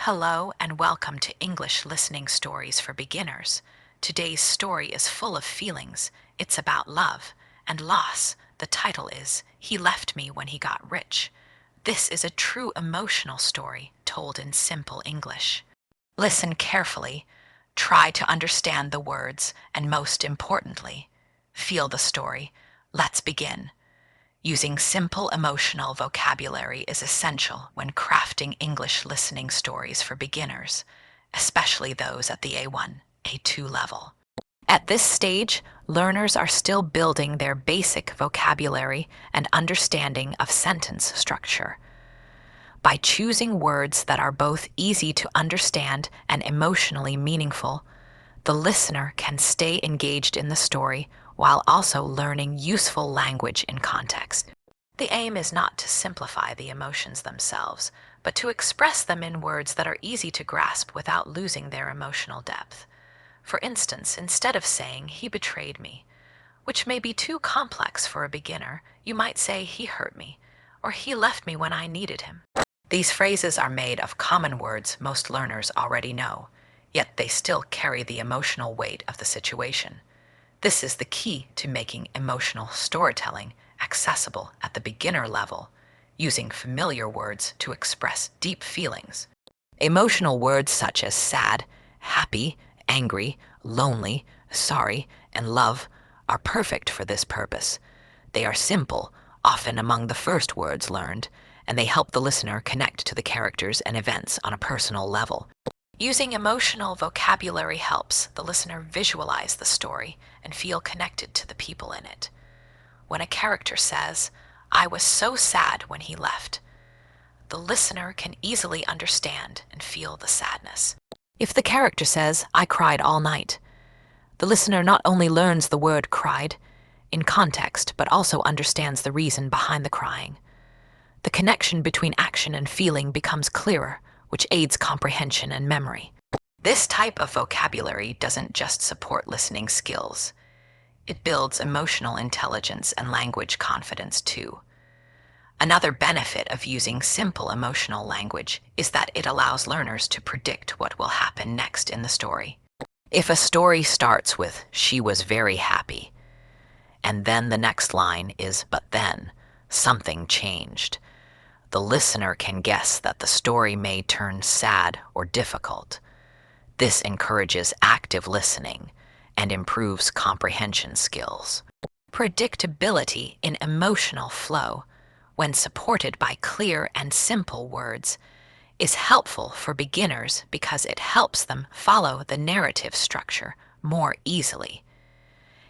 Hello and welcome to English Listening Stories for Beginners. Today's story is full of feelings. It's about love and loss. The title is He Left Me When He Got Rich. This is a true emotional story told in simple English. Listen carefully, try to understand the words, and most importantly, feel the story. Let's begin. Using simple emotional vocabulary is essential when crafting English listening stories for beginners, especially those at the A1-A2 level. At this stage, learners are still building their basic vocabulary and understanding of sentence structure. By choosing words that are both easy to understand and emotionally meaningful, the listener can stay engaged in the story while also learning useful language in context. The aim is not to simplify the emotions themselves, but to express them in words that are easy to grasp without losing their emotional depth. For instance, instead of saying, "He betrayed me," which may be too complex for a beginner, you might say, "He hurt me," or "He left me when I needed him." These phrases are made of common words most learners already know, yet they still carry the emotional weight of the situation. This is the key to making emotional storytelling accessible at the beginner level, using familiar words to express deep feelings. Emotional words such as sad, happy, angry, lonely, sorry, and love are perfect for this purpose. They are simple, often among the first words learned, and they help the listener connect to the characters and events on a personal level. Using emotional vocabulary helps the listener visualize the story and feel connected to the people in it. When a character says, "I was so sad when he left," the listener can easily understand and feel the sadness. If the character says, "I cried all night," the listener not only learns the word cried in context, but also understands the reason behind the crying. The connection between action and feeling becomes clearer, which aids comprehension and memory. This type of vocabulary doesn't just support listening skills. It builds emotional intelligence and language confidence too. Another benefit of using simple emotional language is that it allows learners to predict what will happen next in the story. If a story starts with "she was very happy," and then the next line is "but then something changed," the listener can guess that the story may turn sad or difficult. This encourages active listening and improves comprehension skills. Predictability in emotional flow, when supported by clear and simple words, is helpful for beginners because it helps them follow the narrative structure more easily.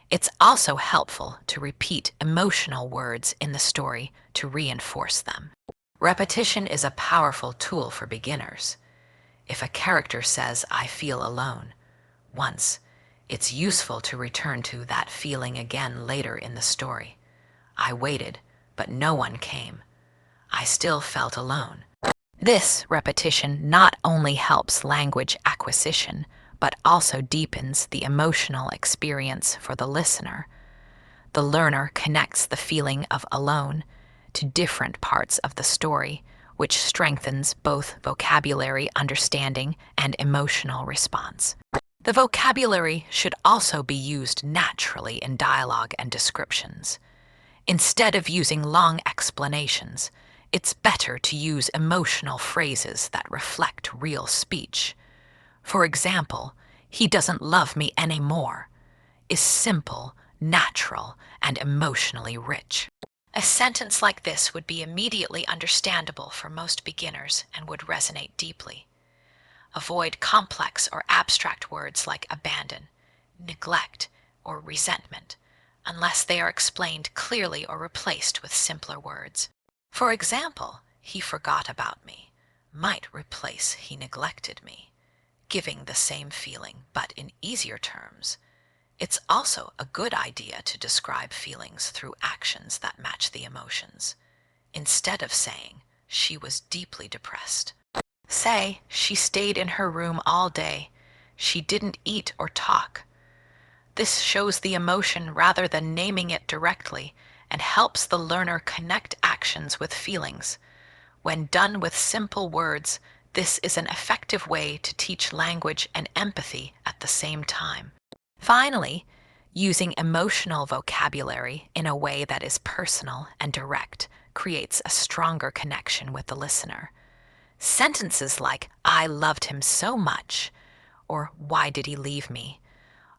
It's also helpful to repeat emotional words in the story to reinforce them. Repetition is a powerful tool for beginners. If a character says, "I feel alone," once, it's useful to return to that feeling again later in the story. "I waited, but no one came. I still felt alone." This repetition not only helps language acquisition, but also deepens the emotional experience for the listener. The learner connects the feeling of alone to different parts of the story, which strengthens both vocabulary understanding and emotional response. The vocabulary should also be used naturally in dialogue and descriptions. Instead of using long explanations, it's better to use emotional phrases that reflect real speech. For example, "He doesn't love me anymore" is simple, natural, and emotionally rich. A sentence like this would be immediately understandable for most beginners and would resonate deeply. Avoid complex or abstract words like abandon, neglect, or resentment, unless they are explained clearly or replaced with simpler words. For example, "He forgot about me" might replace "he neglected me," giving the same feeling but in easier terms. It's also a good idea to describe feelings through actions that match the emotions. Instead of saying, "She was deeply depressed," say, "She stayed in her room all day. She didn't eat or talk." This shows the emotion rather than naming it directly and helps the learner connect actions with feelings. When done with simple words, This is an effective way to teach language and empathy at the same time. Finally, using emotional vocabulary in a way that is personal and direct creates a stronger connection with the listener. Sentences like, "I loved him so much," or "Why did he leave me?"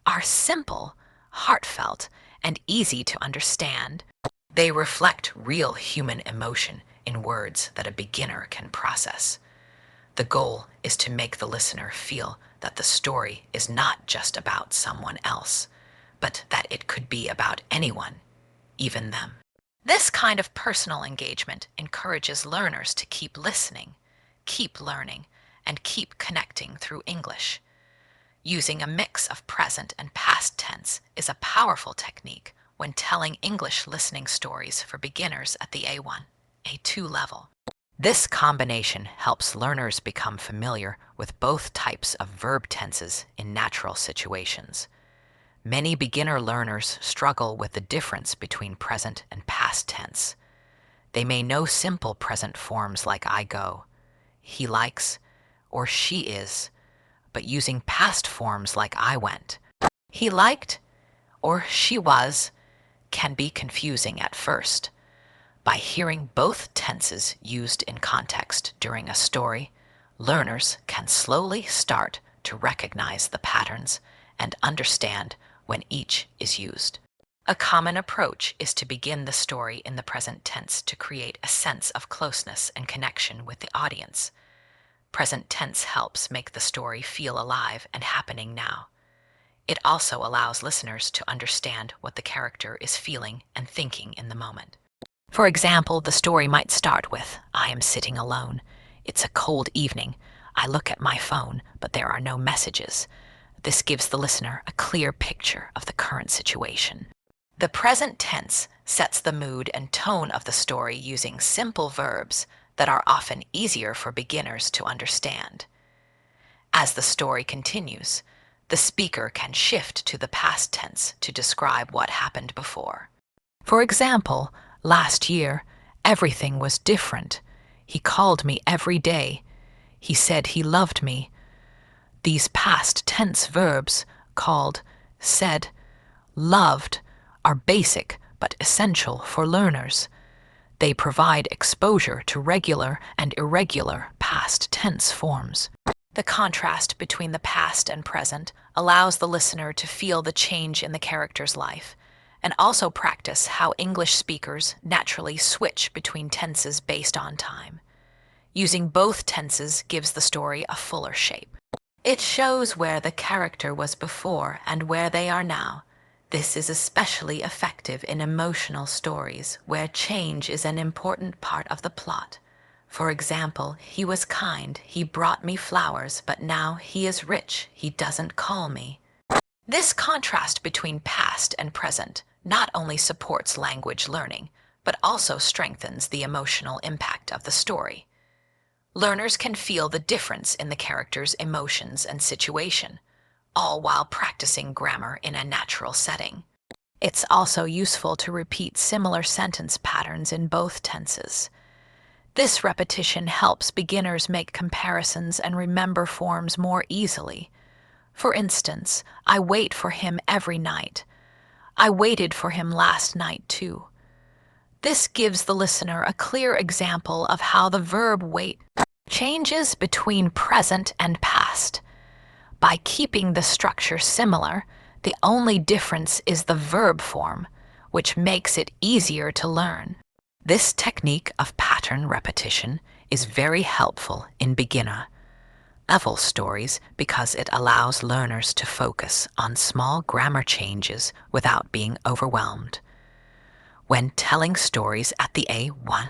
are simple, heartfelt, and easy to understand. They reflect real human emotion in words that a beginner can process. The goal is to make the listener feel that the story is not just about someone else, but that it could be about anyone, even them. This kind of personal engagement encourages learners to keep listening, keep learning, and keep connecting through English. Using a mix of present and past tense is a powerful technique when telling English listening stories for beginners at the A1-A2 level. This combination helps learners become familiar with both types of verb tenses in natural situations. Many beginner learners struggle with the difference between present and past tense. They may know simple present forms like I go, he likes, or she is, but using past forms like I went, he liked, or she was, can be confusing at first. By hearing both tenses used in context during a story, learners can slowly start to recognize the patterns and understand when each is used. A common approach is to begin the story in the present tense to create a sense of closeness and connection with the audience. Present tense helps make the story feel alive and happening now. It also allows listeners to understand what the character is feeling and thinking in the moment. For example, the story might start with, "I am sitting alone. It's a cold evening. I look at my phone, but there are no messages." This gives the listener a clear picture of the current situation. The present tense sets the mood and tone of the story using simple verbs that are often easier for beginners to understand. As the story continues, the speaker can shift to the past tense to describe what happened before. For example, last year, everything was different. He called me every day. He said he loved me. These past tense verbs, called, said, loved, are basic but essential for learners. They provide exposure to regular and irregular past tense forms. The contrast between the past and present allows the listener to feel the change in the character's life, and also practice how English speakers naturally switch between tenses based on time. Using both tenses gives the story a fuller shape. It shows where the character was before and where they are now. This is especially effective in emotional stories where change is an important part of the plot. For example, he was kind, he brought me flowers, but now he is rich, he doesn't call me. This contrast between past and present not only supports language learning, but also strengthens the emotional impact of the story. Learners can feel the difference in the character's emotions and situation, all while practicing grammar in a natural setting. It's also useful to repeat similar sentence patterns in both tenses. This repetition helps beginners make comparisons and remember forms more easily. For instance, I wait for him every night. I waited for him last night too. This gives the listener a clear example of how the verb wait changes between present and past. By keeping the structure similar, the only difference is the verb form, which makes it easier to learn. This technique of pattern repetition is very helpful in beginner level stories because it allows learners to focus on small grammar changes without being overwhelmed. When telling stories at the A1,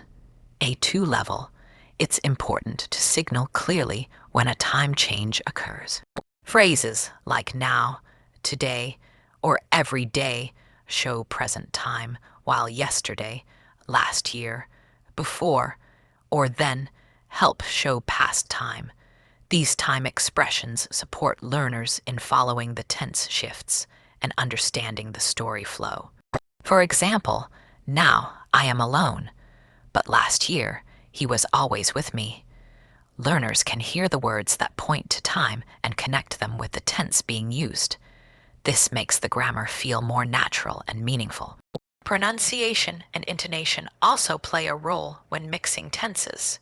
A2 level, it's important to signal clearly when a time change occurs. Phrases like now, today, or every day show present time, while yesterday, last year, before, or then help show past time. These time expressions support learners in following the tense shifts and understanding the story flow. For example, now I am alone, but last year he was always with me. Learners can hear the words that point to time and connect them with the tense being used. This makes the grammar feel more natural and meaningful. Pronunciation and intonation also play a role when mixing tenses.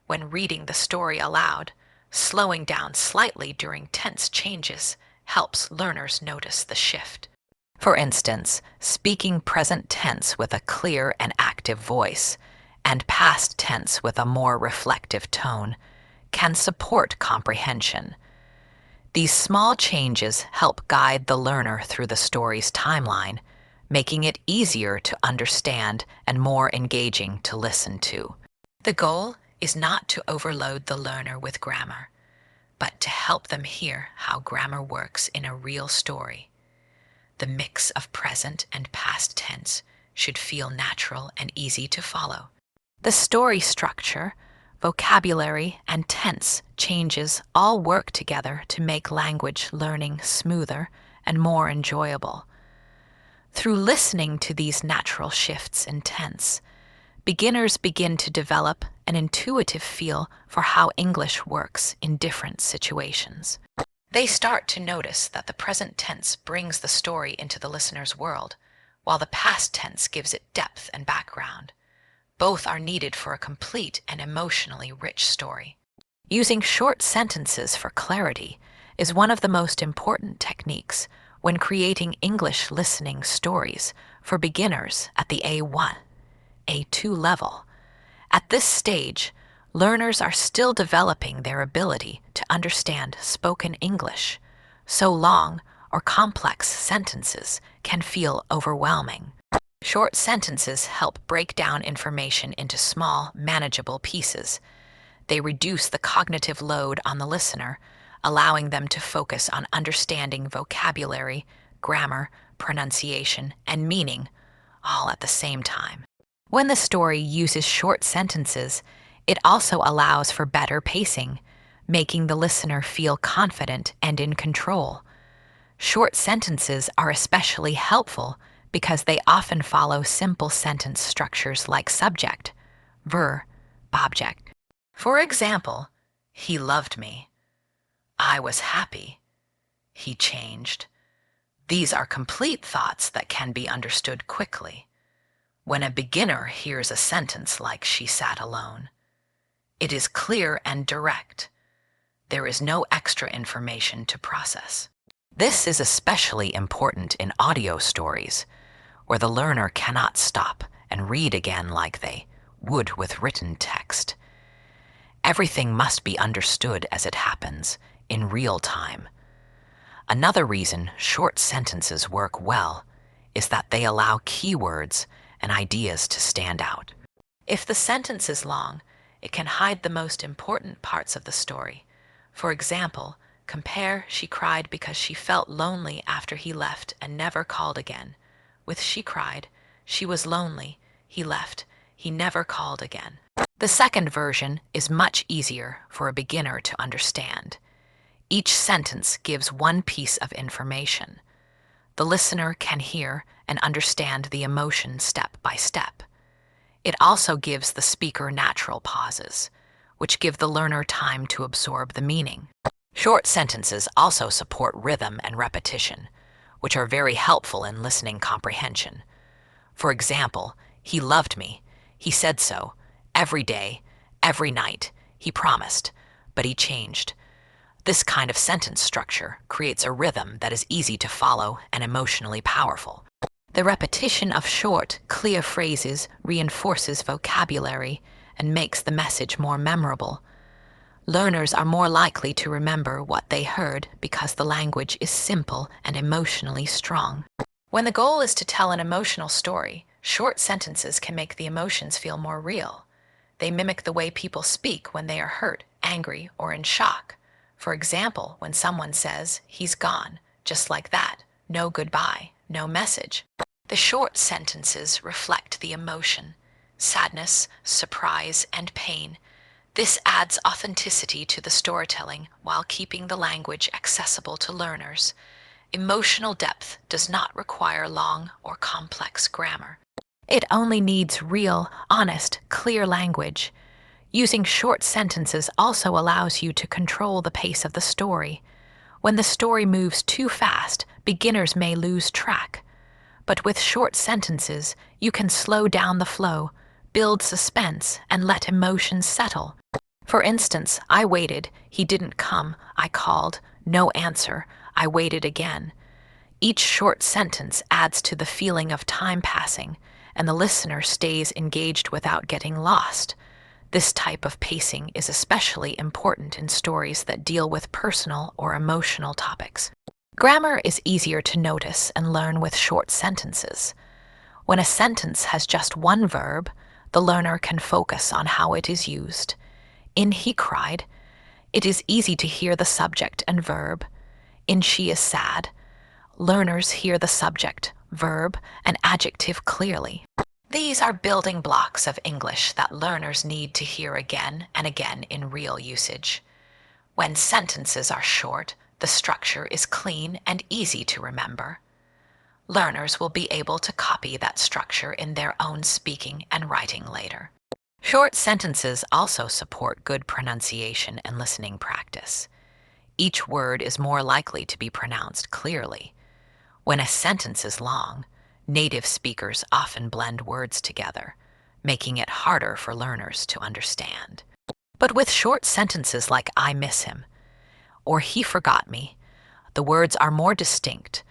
When reading the story aloud, slowing down slightly during tense changes helps learners notice the shift. For instance, speaking present tense with a clear and active voice and past tense with a more reflective tone can support comprehension. These small changes help guide the learner through the story's timeline, making it easier to understand and more engaging to listen to. The goal is not to overload the learner with grammar, but to help them hear how grammar works in a real story. The mix of present and past tense should feel natural and easy to follow. The story structure, vocabulary, and tense changes all work together to make language learning smoother and more enjoyable. Through listening to these natural shifts in tense, beginners begin to develop an intuitive feel for how English works in different situations. They start to notice that the present tense brings the story into the listener's world, while the past tense gives it depth and background. Both are needed for a complete and emotionally rich story. Using short sentences for clarity is one of the most important techniques when creating English listening stories for beginners at the A1-A2 level. At this stage, learners are still developing their ability to understand spoken English, so long or complex sentences can feel overwhelming. Short sentences help break down information into small, manageable pieces. They reduce the cognitive load on the listener, allowing them to focus on understanding vocabulary, grammar, pronunciation, and meaning, all at the same time. When the story uses short sentences, it also allows for better pacing, making the listener feel confident and in control. Short sentences are especially helpful because they often follow simple sentence structures like subject, verb, object. For example, he loved me. I was happy. He changed. These are complete thoughts that can be understood quickly. When a beginner hears a sentence like she sat alone, it is clear and direct. There is no extra information to process. This is especially important in audio stories, where the learner cannot stop and read again like they would with written text. Everything must be understood as it happens, in real time. Another reason short sentences work well is that they allow keywords and ideas to stand out. If the sentence is long, it can hide the most important parts of the story. For example, compare "she cried because she felt lonely after he left and never called again" with "she cried, she was lonely, he left, he never called again." The second version is much easier for a beginner to understand. Each sentence gives one piece of information. The listener can hear and understand the emotion step by step. It also gives the speaker natural pauses, which give the learner time to absorb the meaning. Short sentences also support rhythm and repetition, which are very helpful in listening comprehension. For example, he loved me, he said so, every day, every night, he promised, but he changed. This kind of sentence structure creates a rhythm that is easy to follow and emotionally powerful. The repetition of short, clear phrases reinforces vocabulary and makes the message more memorable. Learners are more likely to remember what they heard because the language is simple and emotionally strong. When the goal is to tell an emotional story, short sentences can make the emotions feel more real. They mimic the way people speak when they are hurt, angry, or in shock. For example, when someone says, "he's gone," just like that, no goodbye, no message. The short sentences reflect the emotion, sadness, surprise, and pain. This adds authenticity to the storytelling while keeping the language accessible to learners. Emotional depth does not require long or complex grammar. It only needs real, honest, clear language. Using short sentences also allows you to control the pace of the story. When the story moves too fast, beginners may lose track. But with short sentences, you can slow down the flow, build suspense, and let emotions settle. For instance, I waited, he didn't come, I called, no answer, I waited again. Each short sentence adds to the feeling of time passing, and the listener stays engaged without getting lost. This type of pacing is especially important in stories that deal with personal or emotional topics. Grammar is easier to notice and learn with short sentences. When a sentence has just one verb, the learner can focus on how it is used. In he cried, it is easy to hear the subject and verb. In she is sad, learners hear the subject, verb, and adjective clearly. These are building blocks of English that learners need to hear again and again in real usage. When sentences are short, the structure is clean and easy to remember. Learners will be able to copy that structure in their own speaking and writing later. Short sentences also support good pronunciation and listening practice. Each word is more likely to be pronounced clearly. When a sentence is long, native speakers often blend words together, making it harder for learners to understand. But with short sentences like I miss him or he forgot me, the words are more distinct.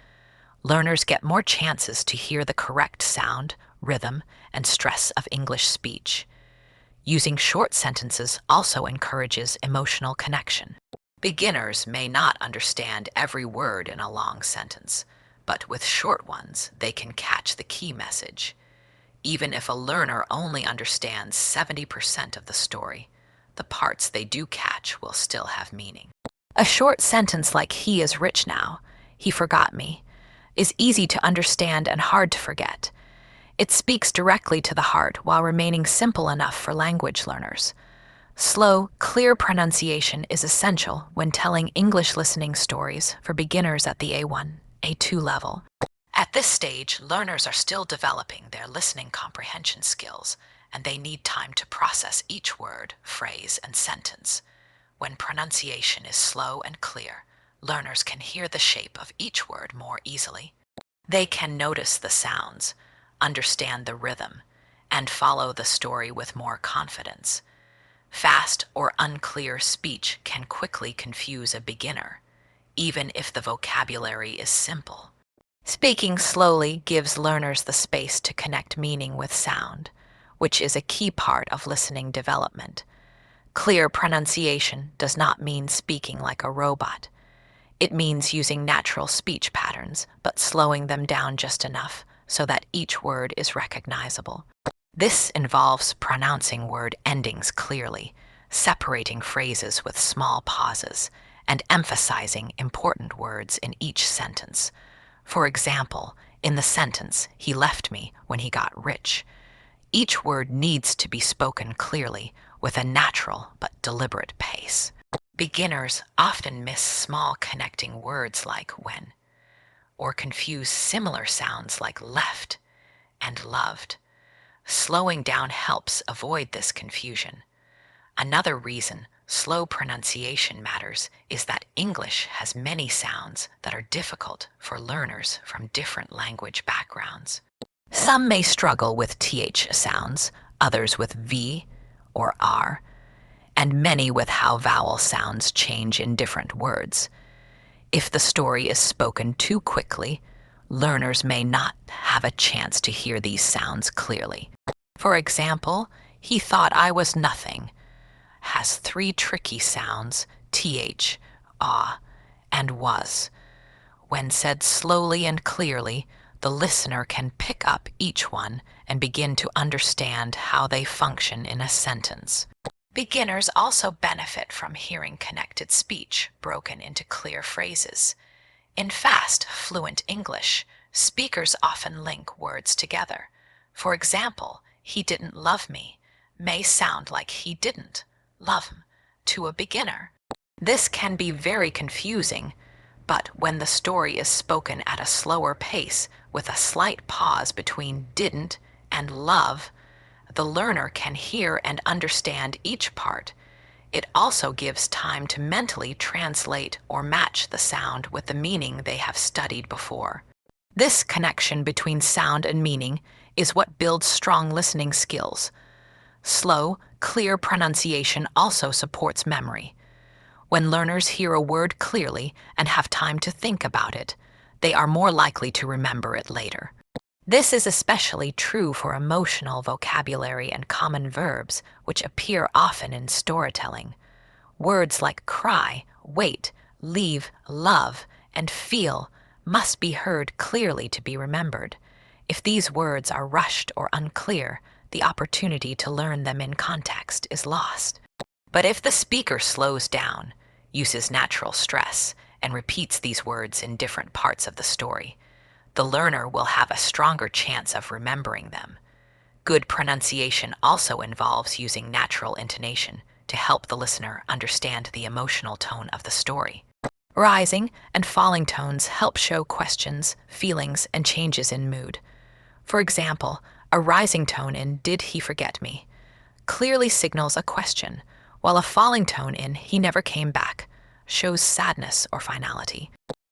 Learners get more chances to hear the correct sound, rhythm, and stress of English speech. Using short sentences also encourages emotional connection. Beginners may not understand every word in a long sentence, but with short ones, they can catch the key message. Even if a learner only understands 70% of the story, the parts they do catch will still have meaning. A short sentence like he is rich now, he forgot me, is easy to understand and hard to forget. It speaks directly to the heart while remaining simple enough for language learners. Slow, clear pronunciation is essential when telling English listening stories for beginners at the A1-A2 level. At this stage, learners are still developing their listening comprehension skills, and they need time to process each word, phrase, and sentence. When pronunciation is slow and clear, learners can hear the shape of each word more easily. They can notice the sounds, understand the rhythm, and follow the story with more confidence. Fast or unclear speech can quickly confuse a beginner, even if the vocabulary is simple. Speaking slowly gives learners the space to connect meaning with sound, which is a key part of listening development. Clear pronunciation does not mean speaking like a robot. It means using natural speech patterns, but slowing them down just enough so that each word is recognizable. This involves pronouncing word endings clearly, separating phrases with small pauses, and emphasizing important words in each sentence. For example, in the sentence, he left me when he got rich, each word needs to be spoken clearly with a natural but deliberate pace. Beginners often miss small connecting words like when, or confuse similar sounds like left and loved. Slowing down helps avoid this confusion. Another reason slow pronunciation matters is that English has many sounds that are difficult for learners from different language backgrounds. Some may struggle with TH sounds, others with V or R, and many with how vowel sounds change in different words. If the story is spoken too quickly, learners may not have a chance to hear these sounds clearly. For example, he thought I was nothing has 3 tricky sounds, th, ah, and was. When said slowly and clearly, the listener can pick up each one and begin to understand how they function in a sentence. Beginners also benefit from hearing connected speech broken into clear phrases. In fast, fluent English, speakers often link words together. For example, he didn't love me may sound like he didn't love him to a beginner. This can be very confusing, but when the story is spoken at a slower pace with a slight pause between didn't and love, the learner can hear and understand each part. It also gives time to mentally translate or match the sound with the meaning they have studied before. This connection between sound and meaning is what builds strong listening skills. Slow, clear pronunciation also supports memory. When learners hear a word clearly and have time to think about it, they are more likely to remember it later. This is especially true for emotional vocabulary and common verbs, which appear often in storytelling. Words like cry, wait, leave, love, and feel must be heard clearly to be remembered. If these words are rushed or unclear, the opportunity to learn them in context is lost. But if the speaker slows down, uses natural stress, and repeats these words in different parts of the story, the learner will have a stronger chance of remembering them. Good pronunciation also involves using natural intonation to help the listener understand the emotional tone of the story. Rising and falling tones help show questions, feelings, and changes in mood. For example, a rising tone in "Did he forget me?" clearly signals a question, while a falling tone in "He never came back" shows sadness or finality.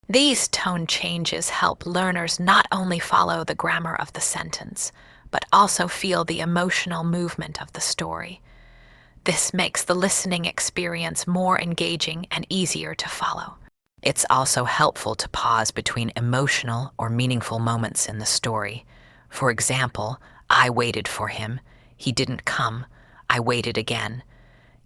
These tone changes help learners not only follow the grammar of the sentence, but also feel the emotional movement of the story. This makes the listening experience more engaging and easier to follow. It's also helpful to pause between emotional or meaningful moments in the story. For example, "I waited for him," "He didn't come," "I waited again."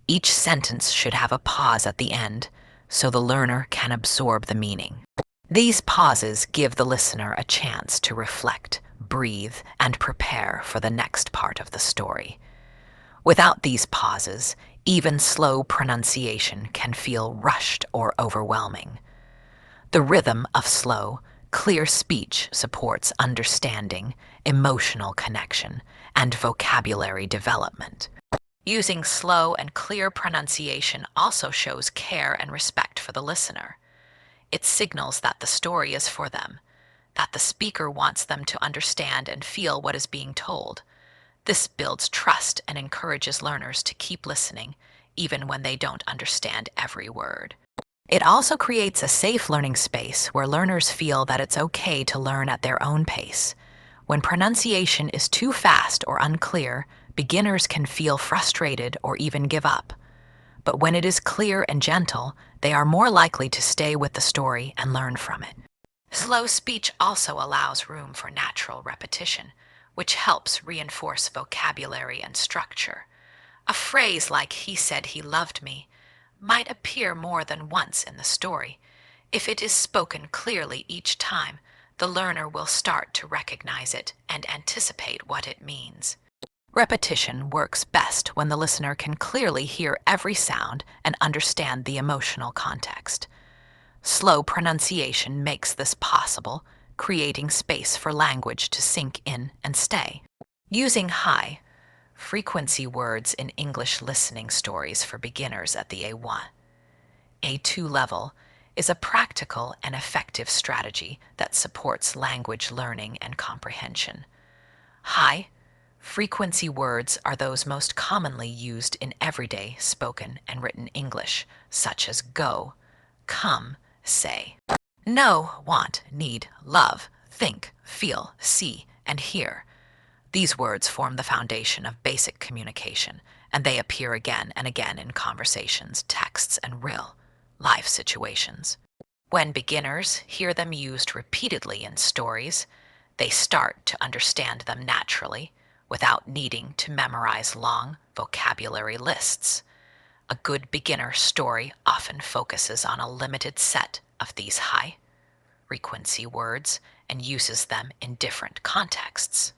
Each sentence should have a pause at the end, so the learner can absorb the meaning. These pauses give the listener a chance to reflect, breathe, and prepare for the next part of the story. Without these pauses, even slow pronunciation can feel rushed or overwhelming. The rhythm of slow, clear speech supports understanding, emotional connection, and vocabulary development. Using slow and clear pronunciation also shows care and respect for the listener. It signals that the story is for them, that the speaker wants them to understand and feel what is being told. This builds trust and encourages learners to keep listening, even when they don't understand every word. It also creates a safe learning space where learners feel that it's okay to learn at their own pace. When pronunciation is too fast or unclear, beginners can feel frustrated or even give up. But when it is clear and gentle, they are more likely to stay with the story and learn from it. Slow speech also allows room for natural repetition, which helps reinforce vocabulary and structure. A phrase like "he said he loved me" might appear more than once in the story. If it is spoken clearly each time, the learner will start to recognize it and anticipate what it means. Repetition works best when the listener can clearly hear every sound and understand the emotional context. Slow pronunciation makes this possible, creating space for language to sink in and stay. Using high frequency words in English listening stories for beginners at the A1-A2 level is a practical and effective strategy that supports language learning and comprehension. High frequency words are those most commonly used in everyday spoken and written English, such as go, come, say, know, want, need, love, think, feel, see, and hear. These words form the foundation of basic communication, and they appear again and again in conversations, texts, and real life situations. When beginners hear them used repeatedly in stories, they start to understand them naturally without needing to memorize long vocabulary lists. A good beginner story often focuses on a limited set of these high frequency words and uses them in different contexts.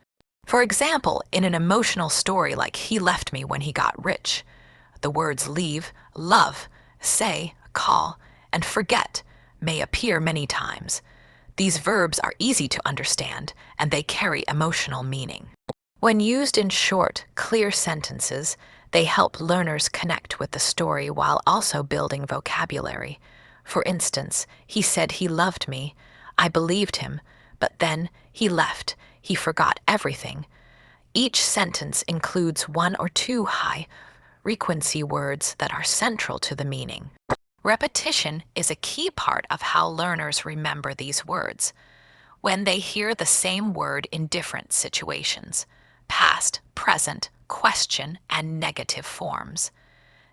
For example, in an emotional story like "He left me when he got rich," the words leave, love, say, call, and forget may appear many times. These verbs are easy to understand, and they carry emotional meaning. When used in short, clear sentences, they help learners connect with the story while also building vocabulary. For instance, "He said he loved me. I believed him, but then he left. He forgot everything." Each sentence includes one or two high-frequency words that are central to the meaning. Repetition is a key part of how learners remember these words. When they hear the same word in different situations, past, present, question, and negative forms,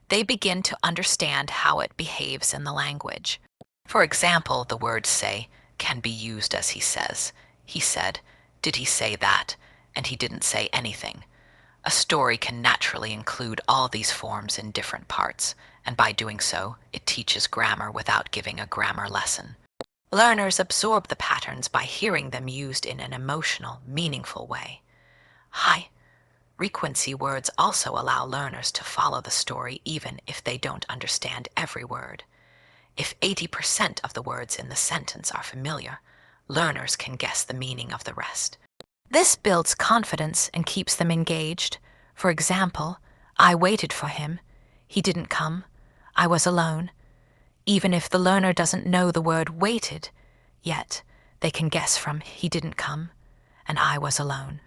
they begin to understand how it behaves in the language. For example, the word say can be used as he says. He said, did he say that? And he didn't say anything. A story can naturally include all these forms in different parts, and by doing so, it teaches grammar without giving a grammar lesson. Learners absorb the patterns by hearing them used in an emotional, meaningful way. High-frequency words also allow learners to follow the story even if they don't understand every word. If 80% of the words in the sentence are familiar, learners can guess the meaning of the rest. This builds confidence and keeps them engaged. For example, I waited for him. He didn't come. I was alone. Even if the learner doesn't know the word waited, yet they can guess from he didn't come and I was alone.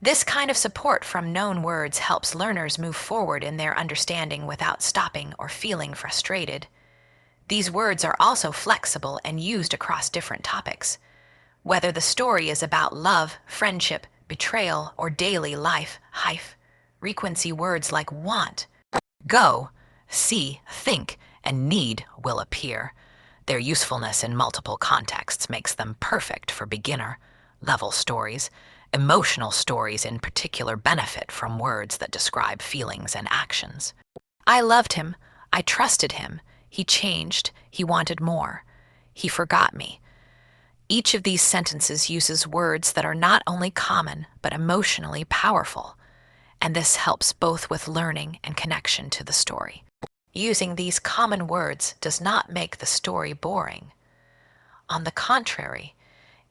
This kind of support from known words helps learners move forward in their understanding without stopping or feeling frustrated. These words are also flexible and used across different topics. Whether the story is about love, friendship, betrayal, or daily life, high-frequency words like want, go, see, think, and need will appear. Their usefulness in multiple contexts makes them perfect for beginner-level stories. Emotional stories in particular benefit from words that describe feelings and actions. I loved him. I trusted him. He changed. He wanted more. He forgot me. Each of these sentences uses words that are not only common, but emotionally powerful, and this helps both with learning and connection to the story. Using these common words does not make the story boring. On the contrary,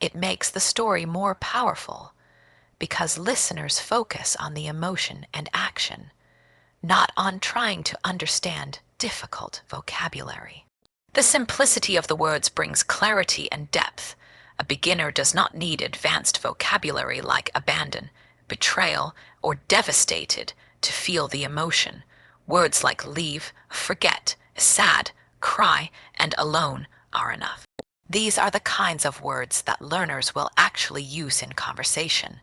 it makes the story more powerful because listeners focus on the emotion and action, not on trying to understand difficult vocabulary. The simplicity of the words brings clarity and depth. A beginner does not need advanced vocabulary like abandon, betrayal, or devastated to feel the emotion. Words like leave, forget, sad, cry, and alone are enough. These are the kinds of words that learners will actually use in conversation,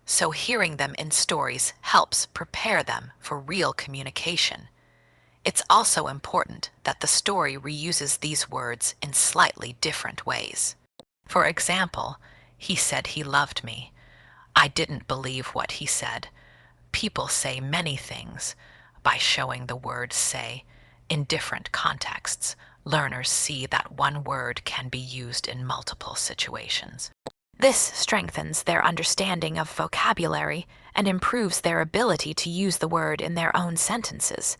so hearing them in stories helps prepare them for real communication. It's also important that the story reuses these words in slightly different ways. For example, he said he loved me. I didn't believe what he said. People say many things. By showing the word say in different contexts, learners see that one word can be used in multiple situations. This strengthens their understanding of vocabulary and improves their ability to use the word in their own sentences.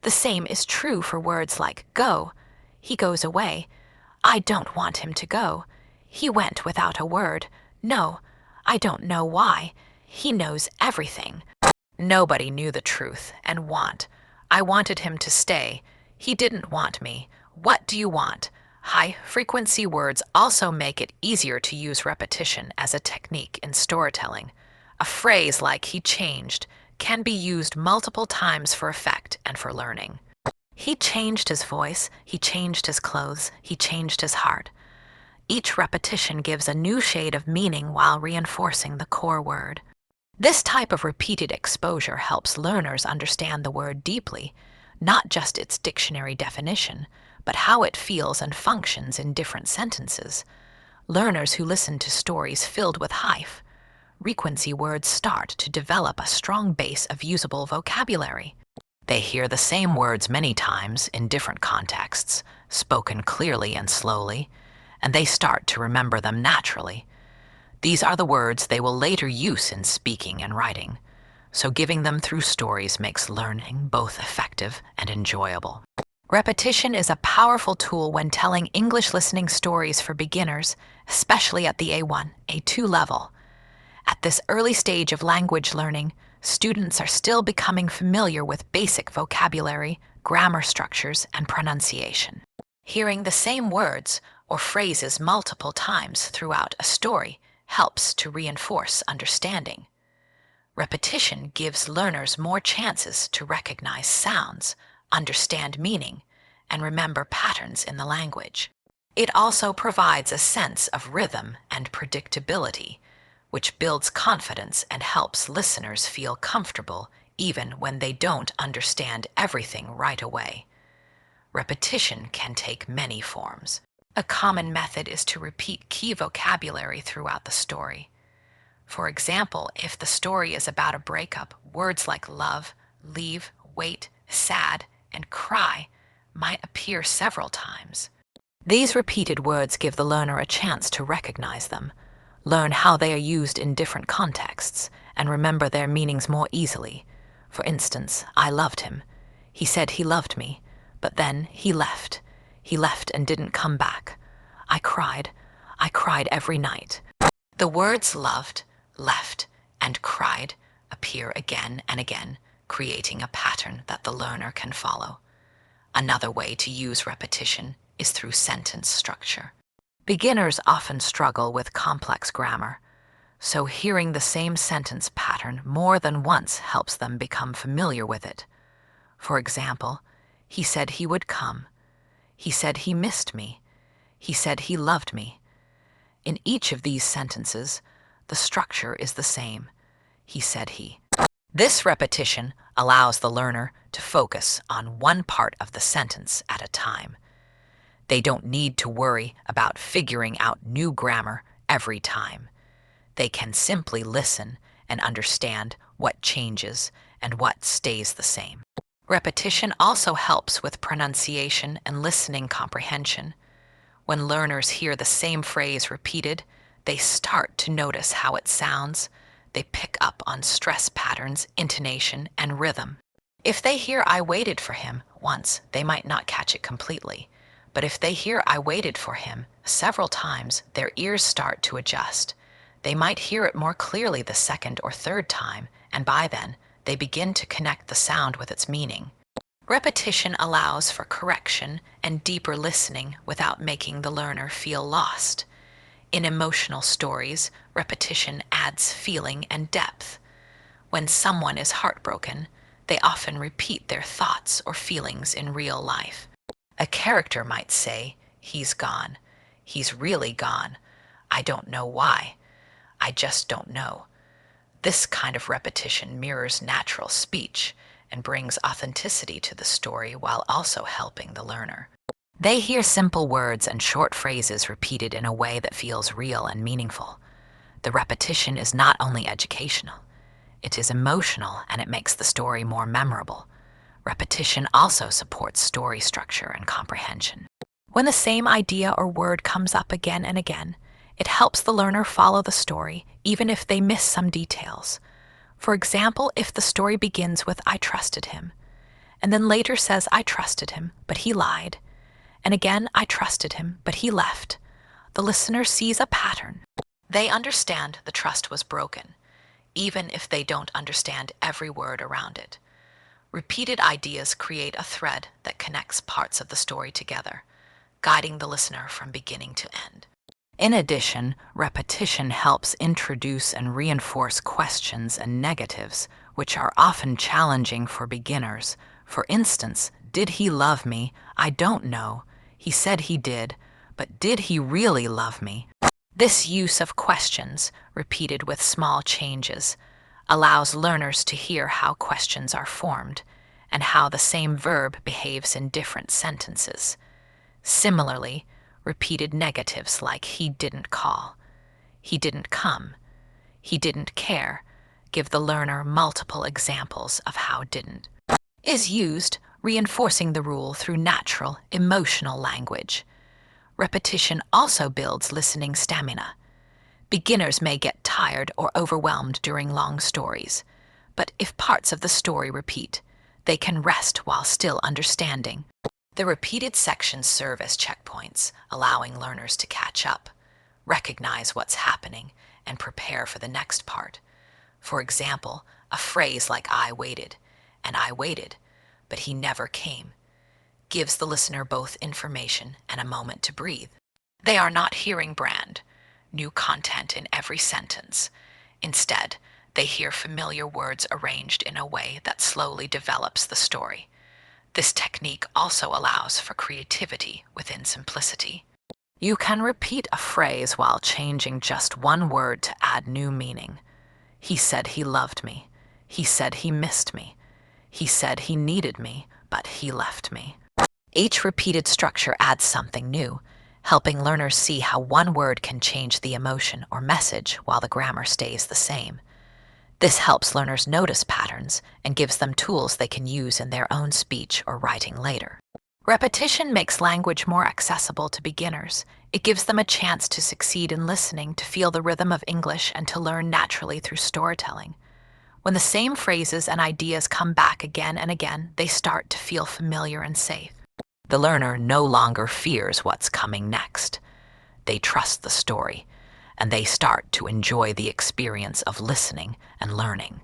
The same is true for words like go. He goes away. I don't want him to go. He went without a word. No, I don't know why. He knows everything. Nobody knew the truth and want. I wanted him to stay. He didn't want me. What do you want? High-frequency words also make it easier to use repetition as a technique in storytelling. A phrase like he changed can be used multiple times for effect and for learning. He changed his voice, he changed his clothes, he changed his heart. Each repetition gives a new shade of meaning while reinforcing the core word. This type of repeated exposure helps learners understand the word deeply, not just its dictionary definition, but how it feels and functions in different sentences. Learners who listen to stories filled with high-frequency words start to develop a strong base of usable vocabulary. They hear the same words many times in different contexts, spoken clearly and slowly, and they start to remember them naturally. These are the words they will later use in speaking and writing, so giving them through stories makes learning both effective and enjoyable. Repetition is a powerful tool when telling English listening stories for beginners, especially at the A1-A2 level. At this early stage of language learning, students are still becoming familiar with basic vocabulary, grammar structures, and pronunciation. Hearing the same words or phrases multiple times throughout a story helps to reinforce understanding. Repetition gives learners more chances to recognize sounds, understand meaning, and remember patterns in the language. It also provides a sense of rhythm and predictability, which builds confidence and helps listeners feel comfortable even when they don't understand everything right away. Repetition can take many forms. A common method is to repeat key vocabulary throughout the story. For example, if the story is about a breakup, words like love, leave, wait, sad, and cry might appear several times. These repeated words give the learner a chance to recognize them, learn how they are used in different contexts, and remember their meanings more easily. For instance, I loved him. He said he loved me, but then he left. He left and didn't come back. I cried. I cried every night. The words loved, left, and cried appear again and again, creating a pattern that the learner can follow. Another way to use repetition is through sentence structure. Beginners often struggle with complex grammar, so hearing the same sentence pattern more than once helps them become familiar with it. For example, he said he would come. He said he missed me. He said he loved me. In each of these sentences, the structure is the same. He said he. This repetition allows the learner to focus on one part of the sentence at a time. They don't need to worry about figuring out new grammar every time. They can simply listen and understand what changes and what stays the same. Repetition also helps with pronunciation and listening comprehension. When learners hear the same phrase repeated, they start to notice how it sounds. They pick up on stress patterns, intonation, and rhythm. If they hear "I waited for him" once, they might not catch it completely. But if they hear "I waited for him" several times, their ears start to adjust. They might hear it more clearly the second or third time, and by then, they begin to connect the sound with its meaning. Repetition allows for correction and deeper listening without making the learner feel lost. In emotional stories, repetition adds feeling and depth. When someone is heartbroken, they often repeat their thoughts or feelings in real life. A character might say, "He's gone. He's really gone. I don't know why. I just don't know." This kind of repetition mirrors natural speech and brings authenticity to the story while also helping the learner. They hear simple words and short phrases repeated in a way that feels real and meaningful. The repetition is not only educational, it is emotional and it makes the story more memorable. Repetition also supports story structure and comprehension. When the same idea or word comes up again and again, it helps the learner follow the story, even if they miss some details. For example, if the story begins with "I trusted him," and then later says "I trusted him, but he lied," and again "I trusted him, but he left," the listener sees a pattern. They understand the trust was broken, even if they don't understand every word around it. Repeated ideas create a thread that connects parts of the story together, guiding the listener from beginning to end. In addition, repetition helps introduce and reinforce questions and negatives, which are often challenging for beginners. For instance, "Did he love me? I don't know. He said he did, but did he really love me?" This use of questions, repeated with small changes, allows learners to hear how questions are formed and how the same verb behaves in different sentences. Similarly, repeated negatives like "he didn't call," "he didn't come," "he didn't care" give the learner multiple examples of how "didn't" is used, reinforcing the rule through natural, emotional language. Repetition also builds listening stamina. Beginners may get tired or overwhelmed during long stories, but if parts of the story repeat, they can rest while still understanding. The repeated sections serve as checkpoints, allowing learners to catch up, recognize what's happening, and prepare for the next part. For example, a phrase like "I waited," and "I waited, but he never came," gives the listener both information and a moment to breathe. They are not hearing brand new content in every sentence. Instead, They hear familiar words arranged in a way that slowly develops the story. This technique also allows for creativity within simplicity. You can repeat a phrase while changing just one word to add new meaning. He said he loved me. He said he missed me. He said he needed me, but he left me. Each repeated structure adds something new, helping learners see how one word can change the emotion or message while the grammar stays the same. This helps learners notice patterns and gives them tools they can use in their own speech or writing later. Repetition makes language more accessible to beginners. It gives them a chance to succeed in listening, to feel the rhythm of English, and to learn naturally through storytelling. When the same phrases and ideas come back again and again, they start to feel familiar and safe. The learner no longer fears what's coming next. They trust the story, and they start to enjoy the experience of listening and learning.